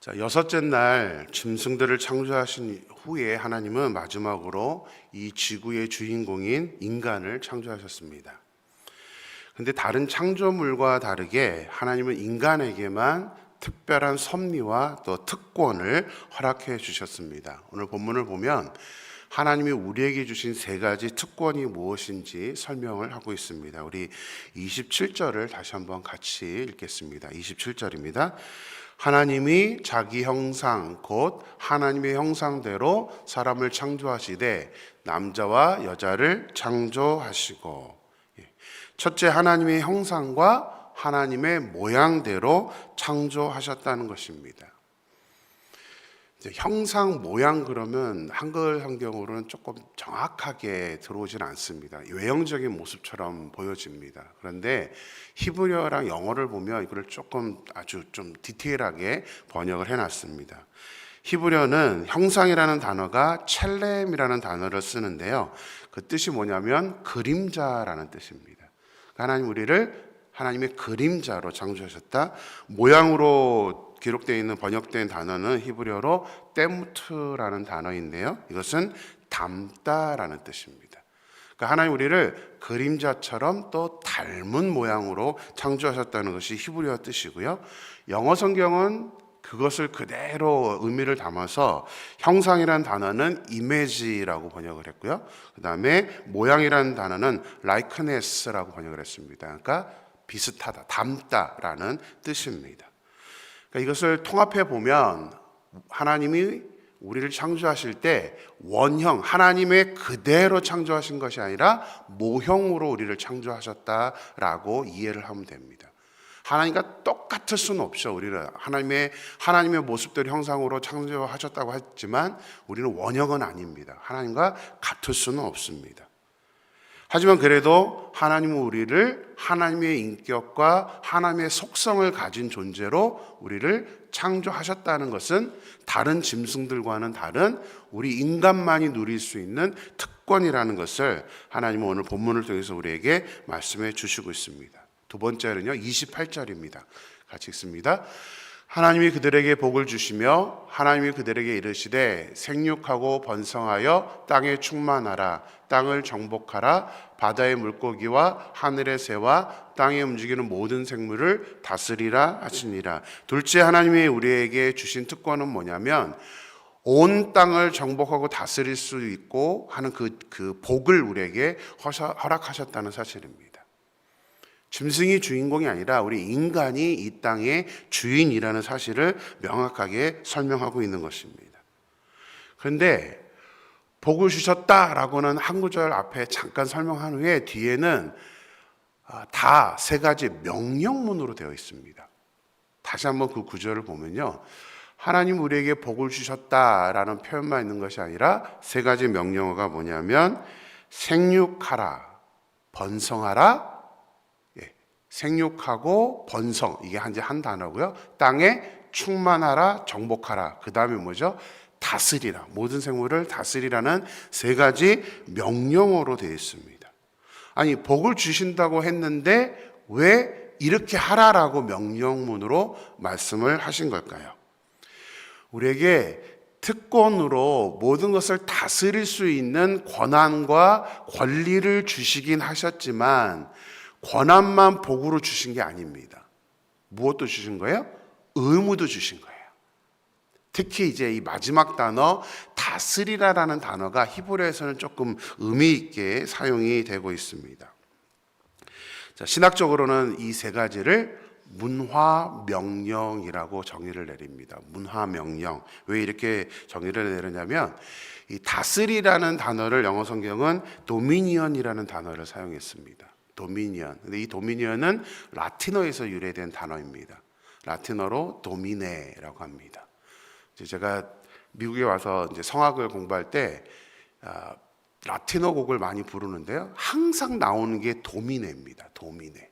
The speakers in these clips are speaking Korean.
자, 여섯째 날 짐승들을 창조하신 후에 하나님은 마지막으로 이 지구의 주인공인 인간을 창조하셨습니다. 근데 다른 창조물과 다르게 하나님은 인간에게만 특별한 섭리와 또 특권을 허락해 주셨습니다. 오늘 본문을 보면 하나님이 우리에게 주신 세 가지 특권이 무엇인지 설명을 하고 있습니다. 우리 27절을 다시 한번 같이 읽겠습니다. 27절입니다. 하나님이 자기 형상 곧 하나님의 형상대로 사람을 창조하시되 남자와 여자를 창조하시고, 첫째 하나님의 형상과 하나님의 모양대로 창조하셨다는 것입니다. 형상 모양 그러면 한글 성경으로는 조금 정확하게 들어오진 않습니다. 외형적인 모습처럼 보여집니다. 그런데 히브리어랑 영어를 보면 이걸 조금 아주 좀 디테일하게 번역을 해놨습니다. 히브리어는 형상이라는 단어가 첼렘이라는 단어를 쓰는데요. 그 뜻이 뭐냐면 그림자라는 뜻입니다. 하나님 우리를 하나님의 그림자로 창조하셨다. 모양으로 기록되어 있는 번역된 단어는 히브리어로 때무트라는 단어인데요. 이것은 닮다라는 뜻입니다. 그러니까 하나님 우리를 그림자처럼 또 닮은 모양으로 창조하셨다는 것이 히브리어 뜻이고요. 영어 성경은 그것을 그대로 의미를 담아서 형상이라는 단어는 image라고 번역을 했고요. 그 다음에 모양이라는 단어는 likeness라고 번역을 했습니다. 그러니까 비슷하다, 닮다라는 뜻입니다. 그러니까 이것을 통합해 보면 하나님이 우리를 창조하실 때 원형, 하나님의 그대로 창조하신 것이 아니라 모형으로 우리를 창조하셨다라고 이해를 하면 됩니다. 하나님과 똑같을 수는 없죠. 우리는 하나님의 모습대로 형상으로 창조하셨다고 했지만 우리는 원형은 아닙니다. 하나님과 같을 수는 없습니다. 하지만 그래도 하나님은 우리를 하나님의 인격과 하나님의 속성을 가진 존재로 우리를 창조하셨다는 것은 다른 짐승들과는 다른 우리 인간만이 누릴 수 있는 특권이라는 것을 하나님은 오늘 본문을 통해서 우리에게 말씀해 주시고 있습니다. 두 번째는요, 28절입니다. 같이 읽습니다. 하나님이 그들에게 복을 주시며 하나님이 그들에게 이르시되 생육하고 번성하여 땅에 충만하라. 땅을 정복하라. 바다의 물고기와 하늘의 새와 땅에 움직이는 모든 생물을 다스리라 하시니라. 둘째 하나님이 우리에게 주신 특권은 뭐냐면 온 땅을 정복하고 다스릴 수 있고 하는 그 복을 우리에게 허락하셨다는 사실입니다. 짐승이 주인공이 아니라 우리 인간이 이 땅의 주인이라는 사실을 명확하게 설명하고 있는 것입니다. 그런데 복을 주셨다라고는 한 구절 앞에 잠깐 설명한 후에 뒤에는 다 세 가지 명령문으로 되어 있습니다. 다시 한번 그 구절을 보면요, 하나님 우리에게 복을 주셨다라는 표현만 있는 것이 아니라 세 가지 명령어가 뭐냐면 생육하라, 번성하라, 생육하고 번성, 이게 한 단어고요. 땅에 충만하라, 정복하라. 그 다음에 뭐죠? 다스리라, 모든 생물을 다스리라는 세 가지 명령어로 되어 있습니다. 아니, 복을 주신다고 했는데 왜 이렇게 하라라고 명령문으로 말씀을 하신 걸까요? 우리에게 특권으로 모든 것을 다스릴 수 있는 권한과 권리를 주시긴 하셨지만 권한만 복으로 주신 게 아닙니다. 무엇도 주신 거예요? 의무도 주신 거예요. 특히 이제 이 마지막 단어 다스리라라는 단어가 히브리어에서는 조금 의미 있게 사용이 되고 있습니다. 자, 신학적으로는 이 세 가지를 문화명령이라고 정의를 내립니다. 문화명령. 왜 이렇게 정의를 내리냐면 이 다스리라는 단어를 영어 성경은 도미니언이라는 단어를 사용했습니다. 도미니언. 근데 이 도미니언은 라틴어에서 유래된 단어입니다. 라틴어로 도미네라고 합니다. 제가 미국에 와서 이제 성악을 공부할 때 라틴어 곡을 많이 부르는데요, 항상 나오는 게 도미네입니다. 도미네.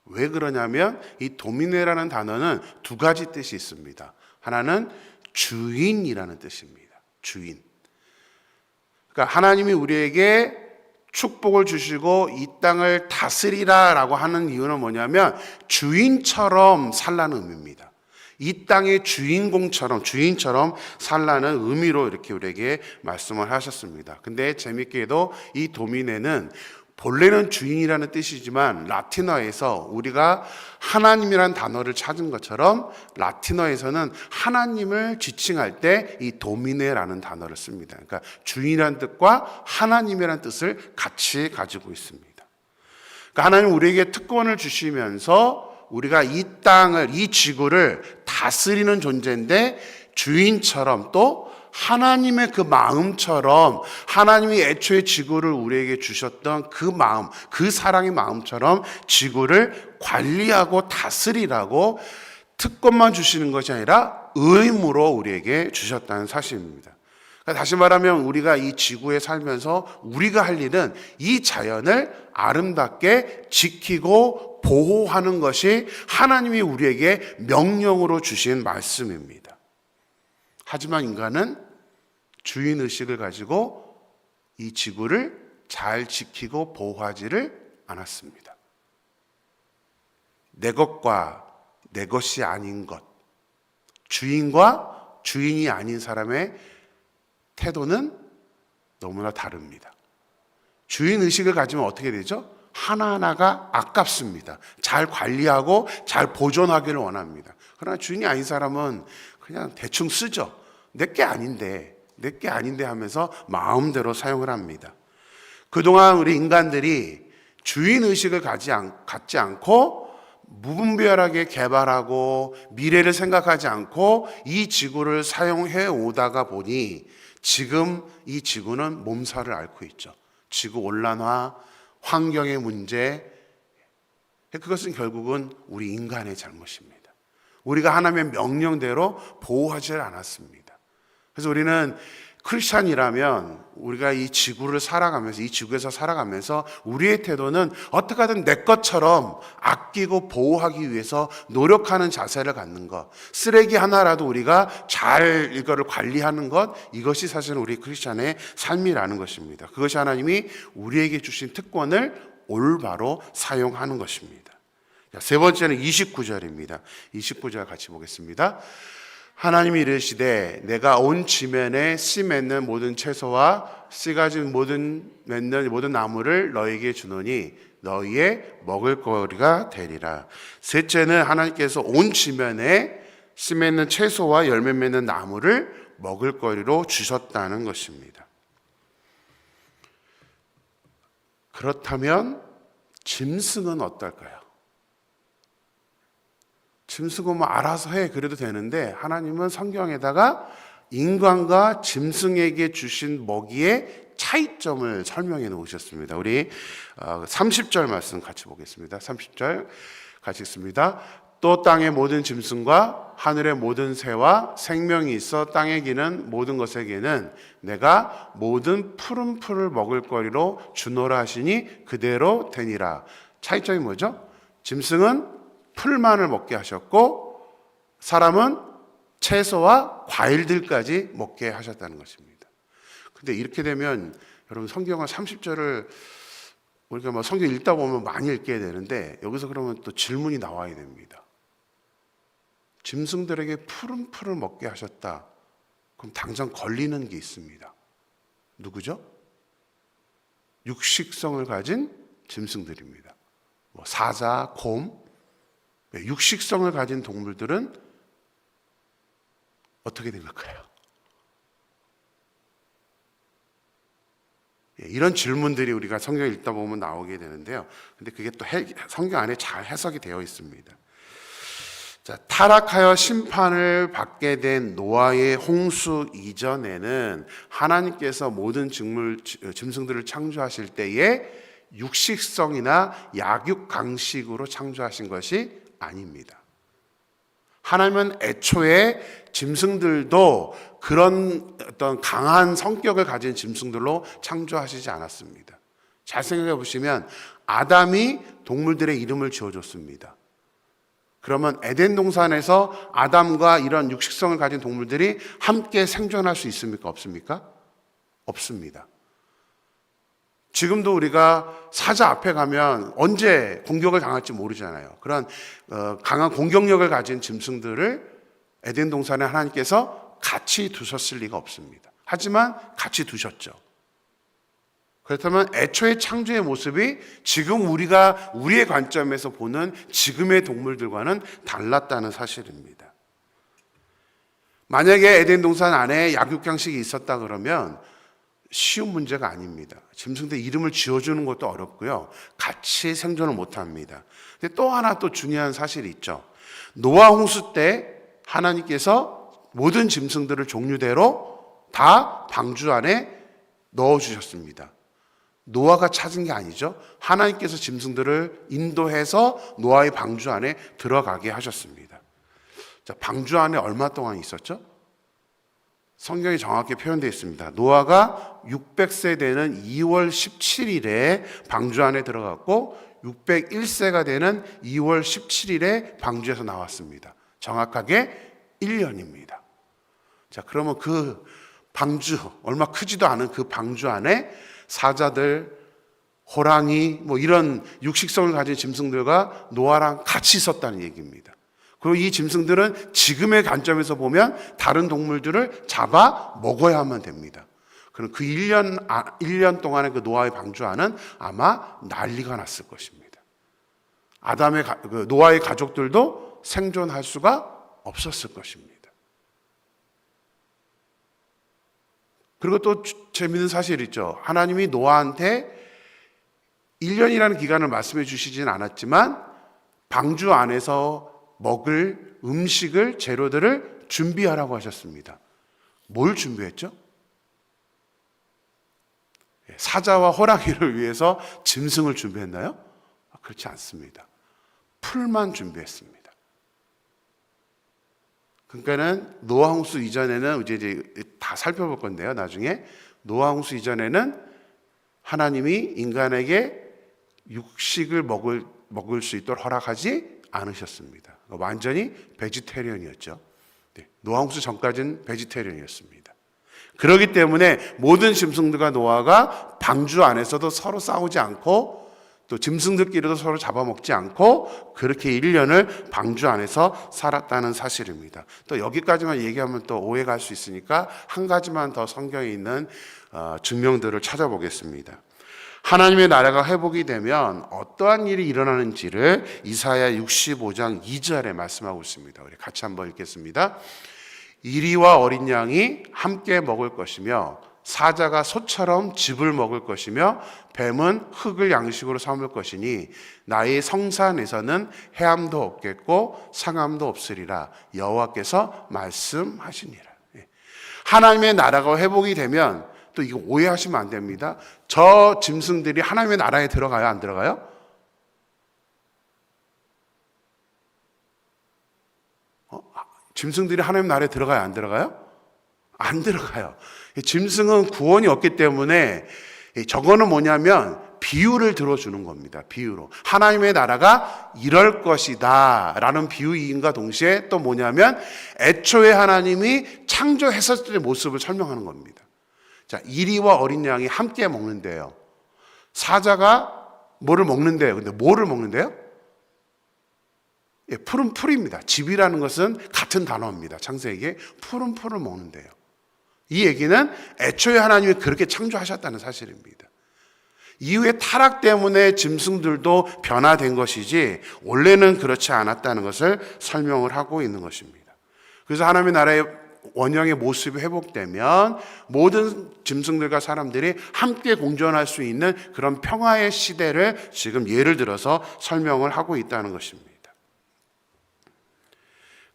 왜 그러냐면 이 도미네라는 단어는 두 가지 뜻이 있습니다. 하나는 주인이라는 뜻입니다. 주인. 그러니까 하나님이 우리에게 축복을 주시고 이 땅을 다스리라라고 하는 이유는 뭐냐면 주인처럼 살라는 의미입니다. 이 땅의 주인처럼 살라는 의미로 이렇게 우리에게 말씀을 하셨습니다. 근데 재밌게도 이 도미네는 본래는 주인이라는 뜻이지만 라틴어에서 우리가 하나님이라는 단어를 찾은 것처럼 라틴어에서는 하나님을 지칭할 때 이 도미네라는 단어를 씁니다. 그러니까 주인이라는 뜻과 하나님이라는 뜻을 같이 가지고 있습니다. 그러니까 하나님 우리에게 특권을 주시면서 우리가 이 땅을, 이 지구를 다스리는 존재인데 주인처럼 또 하나님의 그 마음처럼 하나님이 애초에 지구를 우리에게 주셨던 그 마음, 그 사랑의 마음처럼 지구를 관리하고 다스리라고 특권만 주시는 것이 아니라 의무로 우리에게 주셨다는 사실입니다. 그러니까 다시 말하면 우리가 이 지구에 살면서 우리가 할 일은 이 자연을 아름답게 지키고 보호하는 것이 하나님이 우리에게 명령으로 주신 말씀입니다. 하지만 인간은 주인의식을 가지고 이 지구를 잘 지키고 보호하지를 않았습니다. 내 것과 내 것이 아닌 것, 주인과 주인이 아닌 사람의 태도는 너무나 다릅니다. 주인의식을 가지면 어떻게 되죠? 하나하나가 아깝습니다. 잘 관리하고 잘 보존하기를 원합니다. 그러나 주인이 아닌 사람은 그냥 대충 쓰죠. 내 게 아닌데 하면서 마음대로 사용을 합니다. 그동안 우리 인간들이 주인의식을 갖지 않고 무분별하게 개발하고 미래를 생각하지 않고 이 지구를 사용해 오다가 보니 지금 이 지구는 몸살을 앓고 있죠. 지구온난화, 환경의 문제, 그것은 결국은 우리 인간의 잘못입니다. 우리가 하나님의 명령대로 보호하지 않았습니다. 그래서 우리는 크리스찬이라면 우리가 이 지구를 살아가면서, 이 지구에서 살아가면서 우리의 태도는 어떻게 하든 내 것처럼 아끼고 보호하기 위해서 노력하는 자세를 갖는 것, 쓰레기 하나라도 우리가 잘 이거를 관리하는 것, 이것이 사실은 우리 크리스찬의 삶이라는 것입니다. 그것이 하나님이 우리에게 주신 특권을 올바로 사용하는 것입니다. 세 번째는 29절입니다. 29절 같이 보겠습니다. 하나님이 이르시되 내가 온 지면에 씨 맺는 모든 채소와 씨 가진 맺는 모든 나무를 너희에게 주노니 너희의 먹을거리가 되리라. 셋째는 하나님께서 온 지면에 씨 맺는 채소와 열매 맺는 나무를 먹을거리로 주셨다는 것입니다. 그렇다면 짐승은 어떨까요? 짐승은 뭐 알아서 해 그래도 되는데 하나님은 성경에다가 인간과 짐승에게 주신 먹이의 차이점을 설명해 놓으셨습니다. 우리 30절 말씀 같이 보겠습니다. 30절 같이 읽습니다. 또 땅의 모든 짐승과 하늘의 모든 새와 생명이 있어 땅에 기는 모든 것에게는 내가 모든 푸른 풀을 먹을 거리로 주노라 하시니 그대로 되니라. 차이점이 뭐죠? 짐승은 풀만을 먹게 하셨고 사람은 채소와 과일들까지 먹게 하셨다는 것입니다. 근데 이렇게 되면 여러분 성경은 30절을 우리가 뭐 성경 읽다 보면 많이 읽게 되는데 여기서 그러면 또 질문이 나와야 됩니다. 짐승들에게 푸른 풀을 먹게 하셨다. 그럼 당장 걸리는 게 있습니다. 누구죠? 육식성을 가진 짐승들입니다. 뭐 사자, 곰. 육식성을 가진 동물들은 어떻게 된 걸까요? 이런 질문들이 우리가 성경 읽다 보면 나오게 되는데요. 근데 그게 또 성경 안에 잘 해석이 되어 있습니다. 자, 타락하여 심판을 받게 된 노아의 홍수 이전에는 하나님께서 모든 짐승들을 창조하실 때에 육식성이나 약육강식으로 창조하신 것이 아닙니다. 하나님은 애초에 짐승들도 그런 어떤 강한 성격을 가진 짐승들로 창조하시지 않았습니다. 잘 생각해 보시면 아담이 동물들의 이름을 지어줬습니다. 그러면 에덴 동산에서 아담과 이런 육식성을 가진 동물들이 함께 생존할 수 있습니까? 없습니까? 없습니다. 지금도 우리가 사자 앞에 가면 언제 공격을 당할지 모르잖아요. 그런 강한 공격력을 가진 짐승들을 에덴 동산에 하나님께서 같이 두셨을 리가 없습니다. 하지만 같이 두셨죠. 그렇다면 애초에 창조의 모습이 지금 우리가 우리의 관점에서 보는 지금의 동물들과는 달랐다는 사실입니다. 만약에 에덴 동산 안에 약육강식이 있었다 그러면 쉬운 문제가 아닙니다. 짐승들 이름을 지어주는 것도 어렵고요. 같이 생존을 못합니다. 근데 또 하나 또 중요한 사실이 있죠. 노아 홍수 때 하나님께서 모든 짐승들을 종류대로 다 방주 안에 넣어주셨습니다. 노아가 찾은 게 아니죠. 하나님께서 짐승들을 인도해서 노아의 방주 안에 들어가게 하셨습니다. 자, 방주 안에 얼마 동안 있었죠? 성경이 정확히 표현되어 있습니다. 노아가 600세 되는 2월 17일에 방주 안에 들어갔고 601세가 되는 2월 17일에 방주에서 나왔습니다. 정확하게 1년입니다. 자, 그러면 그 방주, 얼마 크지도 않은 그 방주 안에 사자들, 호랑이, 이런 육식성을 가진 짐승들과 노아랑 같이 있었다는 얘기입니다. 그리고 이 짐승들은 지금의 관점에서 보면 다른 동물들을 잡아 먹어야만 됩니다. 그럼 그 1년 동안의 그 노아의 방주 안은 아마 난리가 났을 것입니다. 노아의 가족들도 생존할 수가 없었을 것입니다. 그리고 또 재미있는 사실이 있죠. 하나님이 노아한테 1년이라는 기간을 말씀해 주시진 않았지만 방주 안에서 먹을 음식을, 재료들을 준비하라고 하셨습니다. 뭘 준비했죠? 사자와 호랑이를 위해서 짐승을 준비했나요? 그렇지 않습니다. 풀만 준비했습니다. 그러니까는 노아 홍수 이전에는 이제 다 살펴볼 건데요. 나중에 노아 홍수 이전에는 하나님이 인간에게 육식을 먹을 수 있도록 허락하지 않으셨습니다. 완전히 베지테리언이었죠. 노아 홍수 전까지는 베지테리언이었습니다. 그렇기 때문에 모든 짐승들과 노아가 방주 안에서도 서로 싸우지 않고 또 짐승들끼리도 서로 잡아먹지 않고 그렇게 1년을 방주 안에서 살았다는 사실입니다. 또 여기까지만 얘기하면 또 오해가 할 수 있으니까 한 가지만 더 성경에 있는 증명들을 찾아보겠습니다. 하나님의 나라가 회복이 되면 어떠한 일이 일어나는지를 이사야 65장 2절에 말씀하고 있습니다. 우리 같이 한번 읽겠습니다. 이리와 어린 양이 함께 먹을 것이며 사자가 소처럼 즙을 먹을 것이며 뱀은 흙을 양식으로 삼을 것이니 나의 성산에서는 해함도 없겠고 상함도 없으리라 여호와께서 말씀하시니라. 하나님의 나라가 회복이 되면 또 이거 오해하시면 안 됩니다. 저 짐승들이 하나님의 나라에 들어가요, 안 들어가요? 짐승들이 하나님 나라에 들어가요, 안 들어가요? 안 들어가요. 짐승은 구원이 없기 때문에 저거는 뭐냐면 비유를 들어주는 겁니다. 비유로. 하나님의 나라가 이럴 것이다 라는 비유인과 동시에 또 뭐냐면 애초에 하나님이 창조했을 때의 모습을 설명하는 겁니다. 자, 이리와 어린 양이 함께 먹는데요. 사자가 뭐를 먹는데요? 근데 뭐를 먹는데요? 푸른 풀입니다. 즙이라는 것은 같은 단어입니다. 창세기에 푸른 풀을 먹는데요. 이 얘기는 애초에 하나님이 그렇게 창조하셨다는 사실입니다. 이후에 타락 때문에 짐승들도 변화된 것이지 원래는 그렇지 않았다는 것을 설명을 하고 있는 것입니다. 그래서 하나님의 나라의 원형의 모습이 회복되면 모든 짐승들과 사람들이 함께 공존할 수 있는 그런 평화의 시대를 지금 예를 들어서 설명을 하고 있다는 것입니다.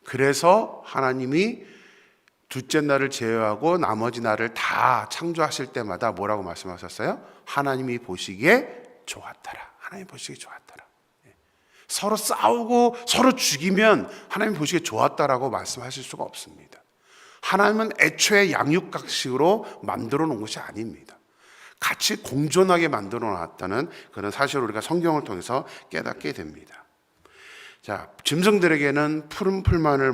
그래서 하나님이 둘째 날을 제외하고 나머지 날을 다 창조하실 때마다 뭐라고 말씀하셨어요? 하나님이 보시기에 좋았더라. 하나님이 보시기에 좋았더라. 서로 싸우고 서로 죽이면 하나님이 보시기에 좋았다라고 말씀하실 수가 없습니다. 하나님은 애초에 양육각식으로 만들어 놓은 것이 아닙니다. 같이 공존하게 만들어 놨다는 그런 사실을 우리가 성경을 통해서 깨닫게 됩니다. 자, 짐승들에게는 푸른 풀만을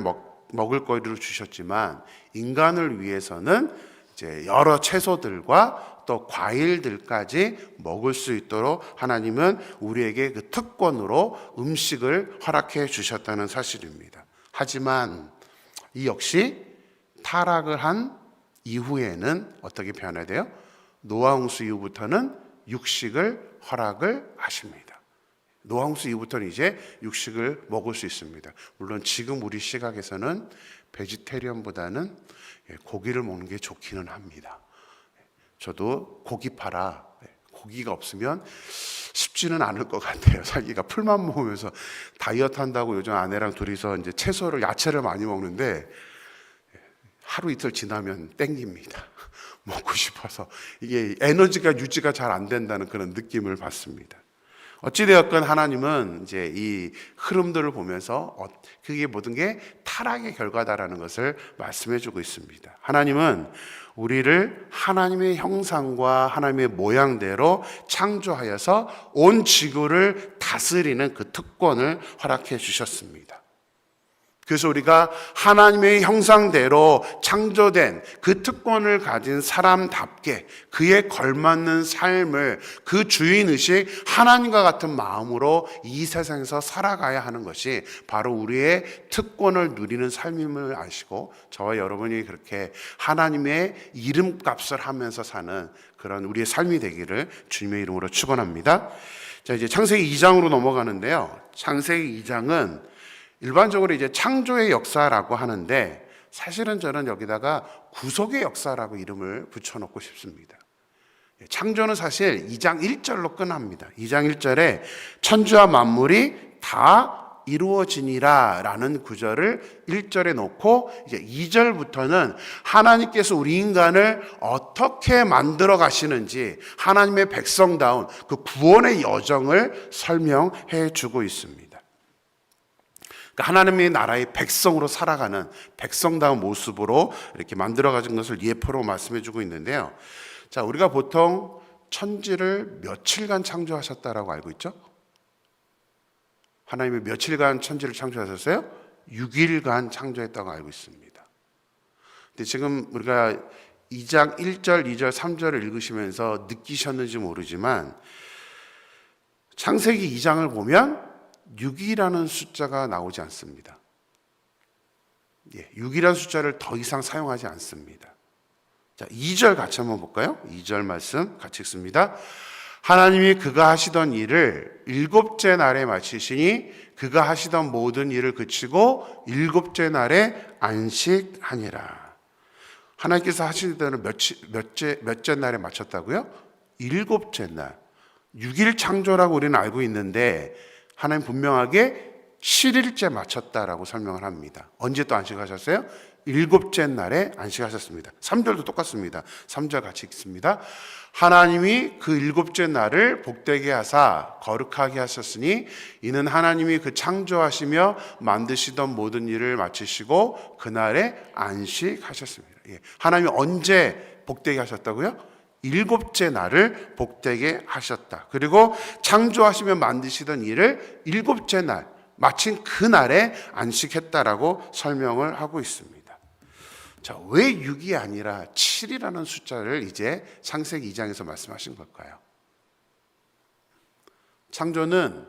먹을 거리로 주셨지만 인간을 위해서는 이제 여러 채소들과 또 과일들까지 먹을 수 있도록 하나님은 우리에게 그 특권으로 음식을 허락해 주셨다는 사실입니다. 하지만 이 역시 타락을 한 이후에는 어떻게 변화돼요? 노아 홍수 이후부터는 육식을 허락을 하십니다. 노아 홍수 이후부터는 이제 육식을 먹을 수 있습니다. 물론 지금 우리 시각에서는 베지테리언보다는 고기를 먹는 게 좋기는 합니다. 저도 고기 팔아 고기가 없으면 쉽지는 않을 것 같아요. 살기가 풀만 먹으면서 다이어트 한다고 요즘 아내랑 둘이서 이제 채소를 야채를 많이 먹는데 하루 이틀 지나면 땡깁니다. 먹고 싶어서 이게 에너지가 유지가 잘 안 된다는 그런 느낌을 받습니다. 어찌되었건 하나님은 이제 이 흐름들을 보면서 그게 모든 게 타락의 결과다라는 것을 말씀해주고 있습니다. 하나님은 우리를 하나님의 형상과 하나님의 모양대로 창조하여서 온 지구를 다스리는 그 특권을 허락해 주셨습니다. 그래서 우리가 하나님의 형상대로 창조된 그 특권을 가진 사람답게 그에 걸맞는 삶을 그 주인의식 하나님과 같은 마음으로 이 세상에서 살아가야 하는 것이 바로 우리의 특권을 누리는 삶임을 아시고 저와 여러분이 그렇게 하나님의 이름값을 하면서 사는 그런 우리의 삶이 되기를 주님의 이름으로 축원합니다. 자, 이제 창세기 2장으로 넘어가는데요. 창세기 2장은 일반적으로 이제 창조의 역사라고 하는데 사실은 저는 여기다가 구속의 역사라고 이름을 붙여놓고 싶습니다. 창조는 사실 2장 1절로 끝납니다. 2장 1절에 천지와 만물이 다 이루어지니라 라는 구절을 1절에 놓고 이제 2절부터는 하나님께서 우리 인간을 어떻게 만들어 가시는지 하나님의 백성다운 그 구원의 여정을 설명해 주고 있습니다. 하나님의 나라의 백성으로 살아가는 백성다운 모습으로 이렇게 만들어가진 것을 예표로 말씀해주고 있는데요. 자, 우리가 보통 천지를 며칠간 창조하셨다라고 알고 있죠? 하나님이 며칠간 천지를 창조하셨어요? 6일간 창조했다고 알고 있습니다. 근데 지금 우리가 2장 1절, 2절, 3절을 읽으시면서 느끼셨는지 모르지만 창세기 2장을 보면 6이라는 숫자가 나오지 않습니다. 6이라는 숫자를 더 이상 사용하지 않습니다. 자, 2절 같이 한번 볼까요? 2절 말씀 같이 읽습니다. 하나님이 그가 하시던 일을 일곱째 날에 마치시니 그가 하시던 모든 일을 그치고 일곱째 날에 안식하니라. 하나님께서 하시는 일을 몇째 날에 마쳤다고요? 일곱째 날. 6일 창조라고 우리는 알고 있는데 하나님 분명하게 7일째 마쳤다라고 설명을 합니다. 언제 또 안식하셨어요? 일곱째 날에 안식하셨습니다. 3절도 똑같습니다. 3절 같이 읽습니다. 하나님이 그 일곱째 날을 복되게 하사 거룩하게 하셨으니 이는 하나님이 그 창조하시며 만드시던 모든 일을 마치시고 그날에 안식하셨습니다. 하나님이 언제 복되게 하셨다고요? 일곱째 날을 복되게 하셨다. 그리고 창조하시며 만드시던 일을 일곱째 날 마친 그 날에 안식했다라고 설명을 하고 있습니다. 자, 왜 6이 아니라 7이라는 숫자를 이제 창세기 2장에서 말씀하신 걸까요? 창조는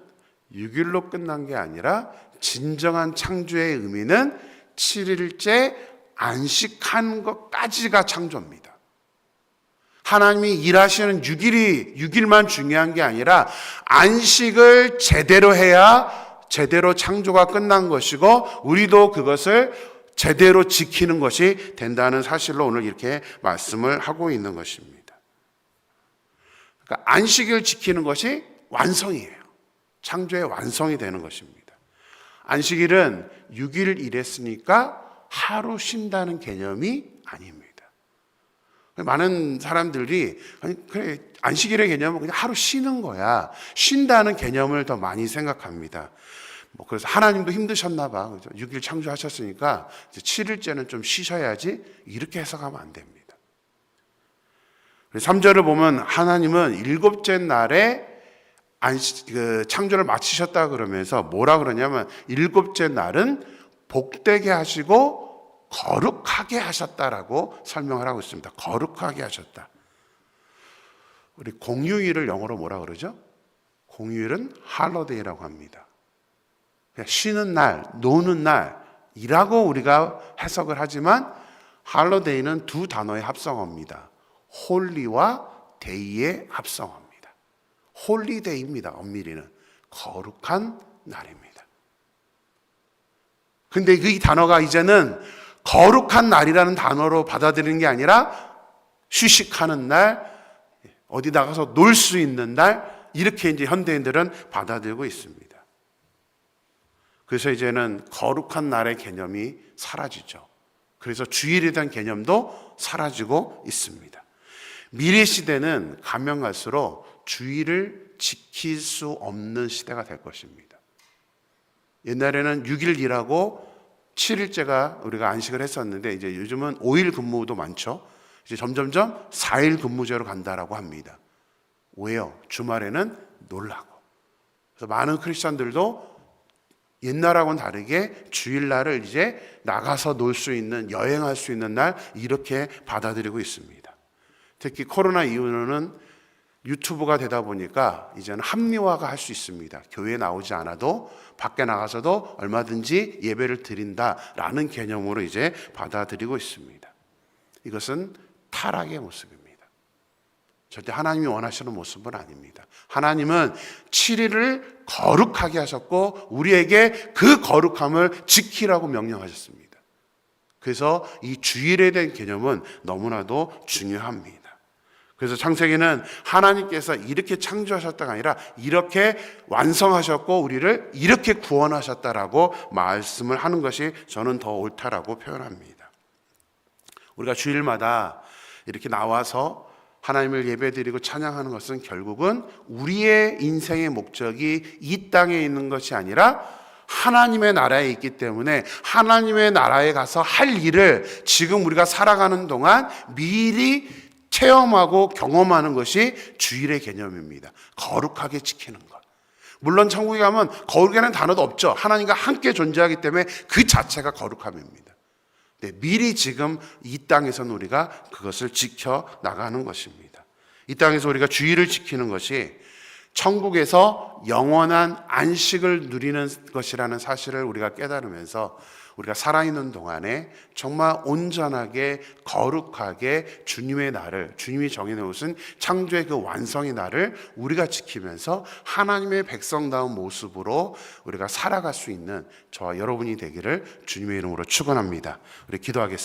6일로 끝난 게 아니라 진정한 창조의 의미는 7일째 안식한 것까지가 창조입니다. 하나님이 일하시는 6일만 중요한 게 아니라 안식을 제대로 해야 제대로 창조가 끝난 것이고 우리도 그것을 제대로 지키는 것이 된다는 사실로 오늘 이렇게 말씀을 하고 있는 것입니다. 그러니까 안식을 지키는 것이 완성이에요. 창조의 완성이 되는 것입니다. 안식일은 6일 일했으니까 하루 쉰다는 개념이 아닙니다. 많은 사람들이 그래 안식일의 개념은 그냥 하루 쉬는 거야. 쉰다는 개념을 더 많이 생각합니다. 그래서 하나님도 힘드셨나 봐. 6일 창조하셨으니까 7일째는 좀 쉬셔야지 이렇게 해석하면 안 됩니다. 3절을 보면 하나님은 일곱째 날에 창조를 마치셨다 그러면서 뭐라 그러냐면 일곱째 날은 복되게 하시고 거룩하게 하셨다라고 설명을 하고 있습니다. 거룩하게 하셨다. 우리 공휴일을 영어로 뭐라 그러죠? 공휴일은 할로데이라고 합니다. 쉬는 날, 노는 날, 이라고 우리가 해석을 하지만 할로데이는 두 단어의 합성어입니다. 홀리와 데이의 합성어입니다. 홀리데이입니다. 엄밀히는 거룩한 날입니다. 근데 이 단어가 이제는 거룩한 날이라는 단어로 받아들이는 게 아니라 휴식하는 날, 어디 나가서 놀 수 있는 날, 이렇게 이제 현대인들은 받아들이고 있습니다. 그래서 이제는 거룩한 날의 개념이 사라지죠. 그래서 주일에 대한 개념도 사라지고 있습니다. 미래 시대는 가면 갈수록 주일을 지킬 수 없는 시대가 될 것입니다. 옛날에는 6일 일하고 7일째가 우리가 안식을 했었는데 이제 요즘은 5일 근무도 많죠. 이제 점점점 4일 근무제로 간다라고 합니다. 왜요? 주말에는 놀라고. 그래서 많은 크리스천들도 옛날하고는 다르게 주일날을 이제 나가서 놀 수 있는, 여행할 수 있는 날 이렇게 받아들이고 있습니다. 특히 코로나 이후로는 유튜브가 되다 보니까 이제는 합리화가 할 수 있습니다. 교회에 나오지 않아도 밖에 나가서도 얼마든지 예배를 드린다라는 개념으로 이제 받아들이고 있습니다. 이것은 타락의 모습입니다. 절대 하나님이 원하시는 모습은 아닙니다. 하나님은 7일을 거룩하게 하셨고 우리에게 그 거룩함을 지키라고 명령하셨습니다. 그래서 이 주일에 대한 개념은 너무나도 중요합니다. 그래서 창세기는 하나님께서 이렇게 창조하셨다가 아니라 이렇게 완성하셨고 우리를 이렇게 구원하셨다라고 말씀을 하는 것이 저는 더 옳다라고 표현합니다. 우리가 주일마다 이렇게 나와서 하나님을 예배드리고 찬양하는 것은 결국은 우리의 인생의 목적이 이 땅에 있는 것이 아니라 하나님의 나라에 있기 때문에 하나님의 나라에 가서 할 일을 지금 우리가 살아가는 동안 미리 체험하고 경험하는 것이 주일의 개념입니다. 거룩하게 지키는 것. 물론 천국에 가면 거룩이라는 단어도 없죠. 하나님과 함께 존재하기 때문에 그 자체가 거룩함입니다. 네, 미리 지금 이 땅에서는 우리가 그것을 지켜 나가는 것입니다. 이 땅에서 우리가 주일을 지키는 것이 천국에서 영원한 안식을 누리는 것이라는 사실을 우리가 깨달으면서 우리가 살아있는 동안에 정말 온전하게 거룩하게 주님의 날을, 주님이 정해놓으신 창조의 그 완성의 날을 우리가 지키면서 하나님의 백성다운 모습으로 우리가 살아갈 수 있는 저와 여러분이 되기를 주님의 이름으로 축원합니다. 우리 기도하겠습니다.